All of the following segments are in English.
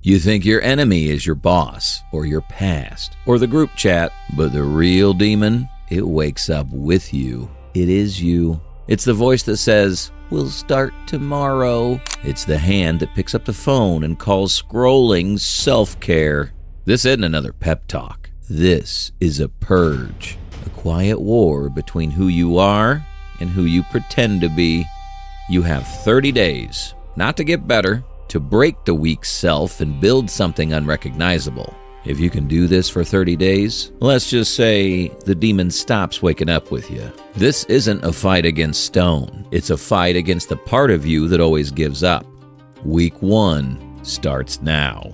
You think your enemy is your boss, or your past, or the group chat, but the real demon, it wakes up with you. It is you. It's the voice that says, "We'll start tomorrow." It's the hand that picks up the phone and calls scrolling self-care. This isn't another pep talk. This is a purge, a quiet war between who you are and who you pretend to be. You have 30 days, not to get better, to break the weak self and build something unrecognizable. If you can do this for 30 days, let's just say the demon stops waking up with you. This isn't a fight against stone. It's a fight against the part of you that always gives up. Week 1 starts now.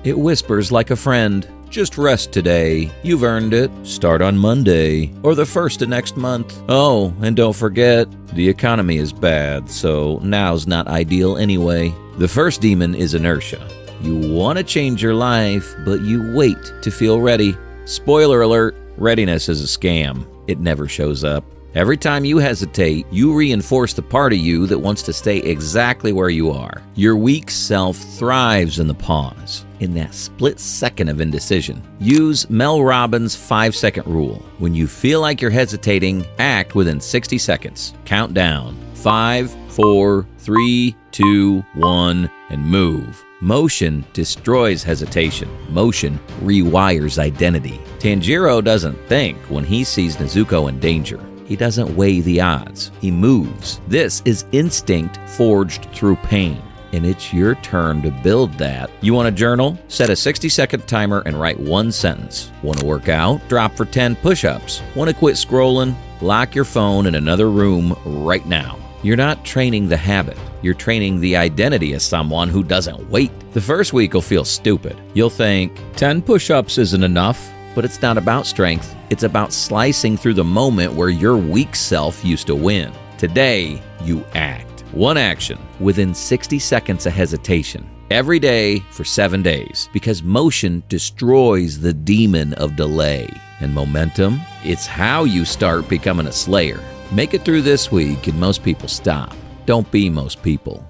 It whispers like a friend, "Just rest today. You've earned it. Start on Monday or the 1st of next month. Oh, and don't forget, the economy is bad, so now's not ideal anyway." The first demon is inertia. You want to change your life, but you wait to feel ready. Spoiler alert, readiness is a scam. It never shows up. Every time you hesitate, you reinforce the part of you that wants to stay exactly where you are. Your weak self thrives in the pause, in that split second of indecision. Use Mel Robbins' 5-second rule. When you feel like you're hesitating, act within 60 seconds. Count down. 5, 4, 3, 2, 1, and move. Motion destroys hesitation. Motion rewires identity. Tanjiro doesn't think when he sees Nezuko in danger. He doesn't weigh the odds. He moves. This is instinct forged through pain. And it's your turn to build that. You want a journal? Set a 60-second timer and write one sentence. Want to work out? Drop for 10 push-ups. Want to quit scrolling? Lock your phone in another room right now. You're not training the habit. You're training the identity of someone who doesn't wait. The first week will feel stupid. You'll think, 10 push-ups isn't enough. But it's not about strength. It's about slicing through the moment where your weak self used to win. Today, you act. One action within 60 seconds of hesitation. Every day for 7 days. Because motion destroys the demon of delay. And momentum, it's how you start becoming a slayer. Make it through this week and most people stop. Don't be most people.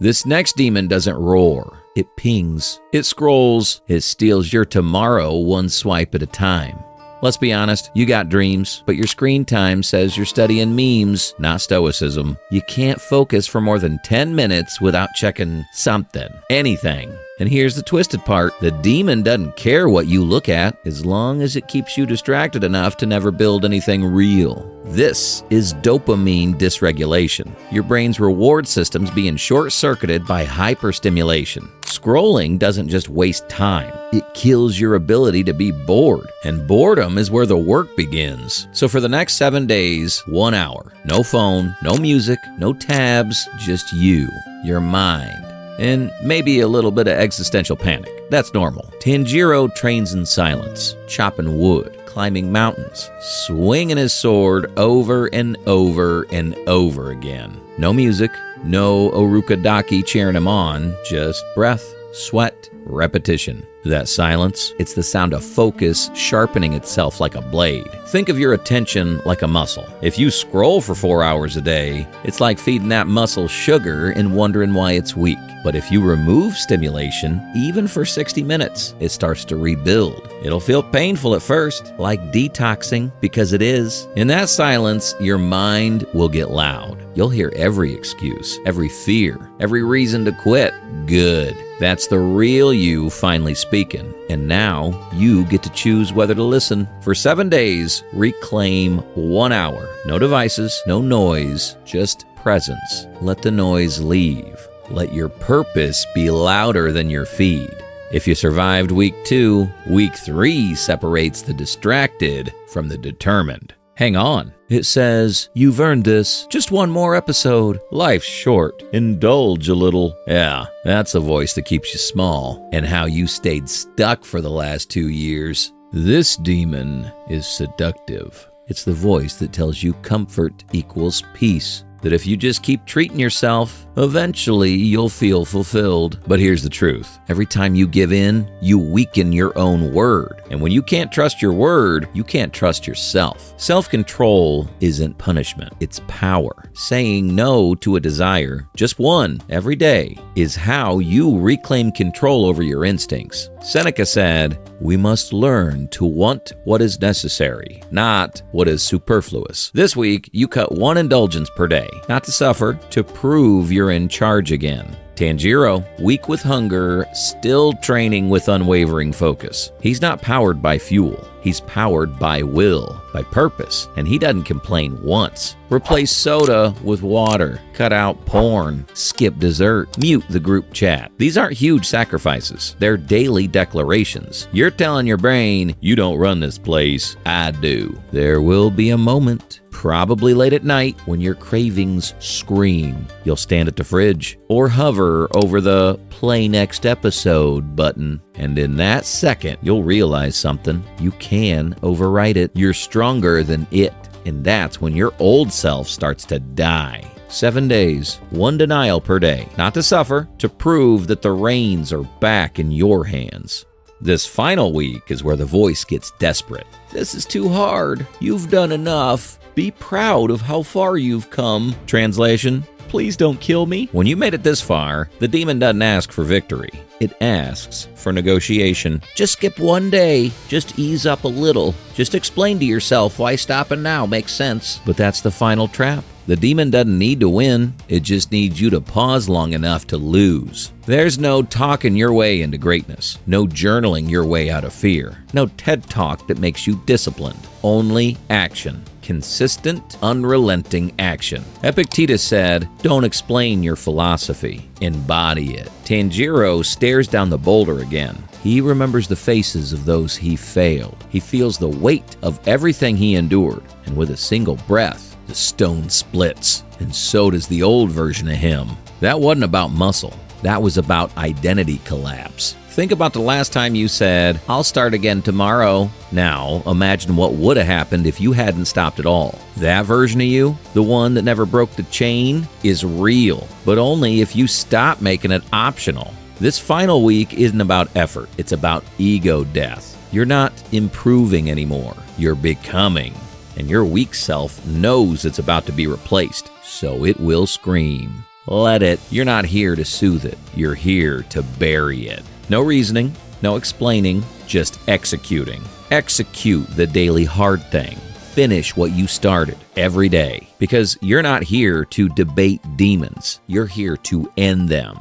This next demon doesn't roar. It pings. It scrolls. It steals your tomorrow one swipe at a time. Let's be honest, you got dreams, but your screen time says you're studying memes, not stoicism. You can't focus for more than 10 minutes without checking something, anything. And here's the twisted part. The demon doesn't care what you look at as long as it keeps you distracted enough to never build anything real. This is dopamine dysregulation. Your brain's reward system's being short-circuited by hyperstimulation. Scrolling doesn't just waste time. It kills your ability to be bored. And boredom is where the work begins. So for the next 7 days, 1 hour. No phone, no music, no tabs, just you, your mind. And maybe a little bit of existential panic. That's normal. Tanjiro trains in silence, chopping wood, climbing mountains, swinging his sword over and over and over again. No music, no Orukadaki cheering him on, just breath, sweat, repetition. That silence, it's the sound of focus sharpening itself like a blade. Think of your attention like a muscle. If you scroll for 4 hours a day, it's like feeding that muscle sugar and wondering why it's weak. But if you remove stimulation, even for 60 minutes, it starts to rebuild. It'll feel painful at first, like detoxing, because it is. In that silence, your mind will get loud. You'll hear every excuse, every fear, every reason to quit. Good. That's the real you finally speaking. And now you get to choose whether to listen. For 7 days, reclaim 1 hour. No devices, no noise, just presence. Let the noise leave. Let your purpose be louder than your feed. If you survived week 2, week 3 separates the distracted from the determined. Hang on. It says, "You've earned this. Just one more episode. Life's short. Indulge a little." Yeah, that's a voice that keeps you small and how you stayed stuck for the last 2 years. This demon is seductive. It's the voice that tells you comfort equals peace. that if you just keep treating yourself, eventually you'll feel fulfilled. But here's the truth. Every time you give in, you weaken your own word. And when you can't trust your word, you can't trust yourself. Self-control isn't punishment. It's power. Saying no to a desire, just one, every day, is how you reclaim control over your instincts. Seneca said, "We must learn to want what is necessary, not what is superfluous." This week, you cut one indulgence per day, not to suffer, to prove you're in charge again. Tanjiro, weak with hunger, still training with unwavering focus. He's not powered by fuel. He's powered by will, by purpose, and he doesn't complain once. Replace soda with water, cut out porn, skip dessert, mute the group chat. These aren't huge sacrifices. They're daily declarations. You're telling your brain, you don't run this place, I do. There will be a moment, probably late at night, when your cravings scream. You'll stand at the fridge or hover over the play next episode button. And in that second, you'll realize something. You can override it. You're stronger than it. And that's when your old self starts to die. 7 days, one denial per day. Not to suffer, to prove that the reins are back in your hands. This final week is where the voice gets desperate. This is too hard. You've done enough. Be proud of how far you've come. Translation: please don't kill me. When you made it this far, the demon doesn't ask for victory. It asks for negotiation. Just skip one day. Just ease up a little. Just explain to yourself why stopping now makes sense. But that's the final trap. The demon doesn't need to win. It just needs you to pause long enough to lose. There's no talking your way into greatness. No journaling your way out of fear. No TED Talk that makes you disciplined. Only action. Consistent, unrelenting action. Epictetus said, "Don't explain your philosophy. Embody it." Tanjiro stares down the boulder again. He remembers the faces of those he failed. He feels the weight of everything he endured. And with a single breath, the stone splits. And so does the old version of him. That wasn't about muscle. That was about identity collapse. Think about the last time you said, "I'll start again tomorrow." Now, imagine what would have happened if you hadn't stopped at all. That version of you, the one that never broke the chain, is real, but only if you stop making it optional. This final week isn't about effort. It's about ego death. You're not improving anymore. You're becoming. And your weak self knows it's about to be replaced, so it will scream. Let it. You're not here to soothe it. You're here to bury it. No reasoning, no explaining, just executing. Execute the daily hard thing. Finish what you started every day. Because you're not here to debate demons. You're here to end them.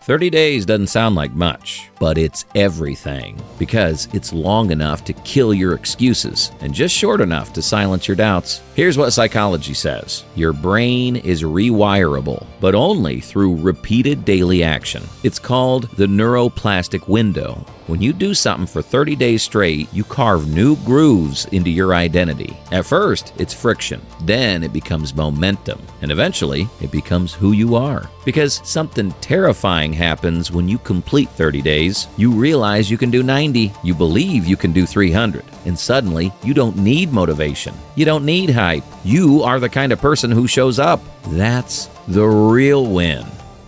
30 days doesn't sound like much, but it's everything, because it's long enough to kill your excuses and just short enough to silence your doubts. Here's what psychology says. Your brain is rewirable, but only through repeated daily action. It's called the neuroplastic window. When you do something for 30 days straight, you carve new grooves into your identity. At first, it's friction. Then it becomes momentum. And eventually, it becomes who you are. Because something terrifying happens when you complete 30 days. You realize you can do 90. You believe you can do 300. And suddenly, you don't need motivation. You don't need hype. You are the kind of person who shows up. That's the real win.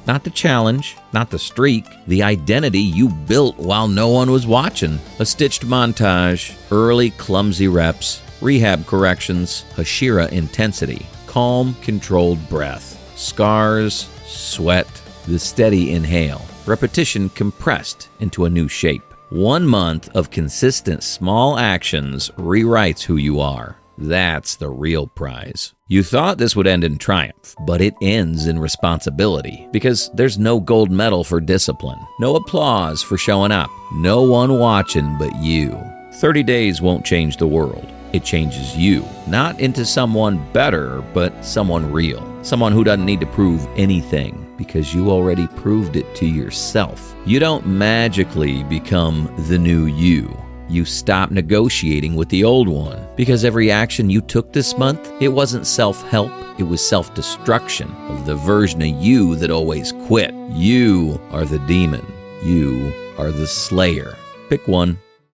Not the challenge, not the streak, the identity you built while no one was watching. A stitched montage, early clumsy reps, rehab corrections, Hashira intensity, calm, controlled breath, scars, sweat, the steady inhale, repetition compressed into a new shape. 1 month of consistent small actions rewrites who you are. That's the real prize. You thought this would end in triumph, but it ends in responsibility, because there's no gold medal for discipline, no applause for showing up, no one watching but you. 30 days won't change the world. It changes you, not into someone better, but someone real, someone who doesn't need to prove anything, because you already proved it to yourself. You don't magically become the new you. You stop negotiating with the old one, because every action you took this month, it wasn't self-help, it was self-destruction of the version of you that always quit. You are the demon. You are the slayer. Pick one.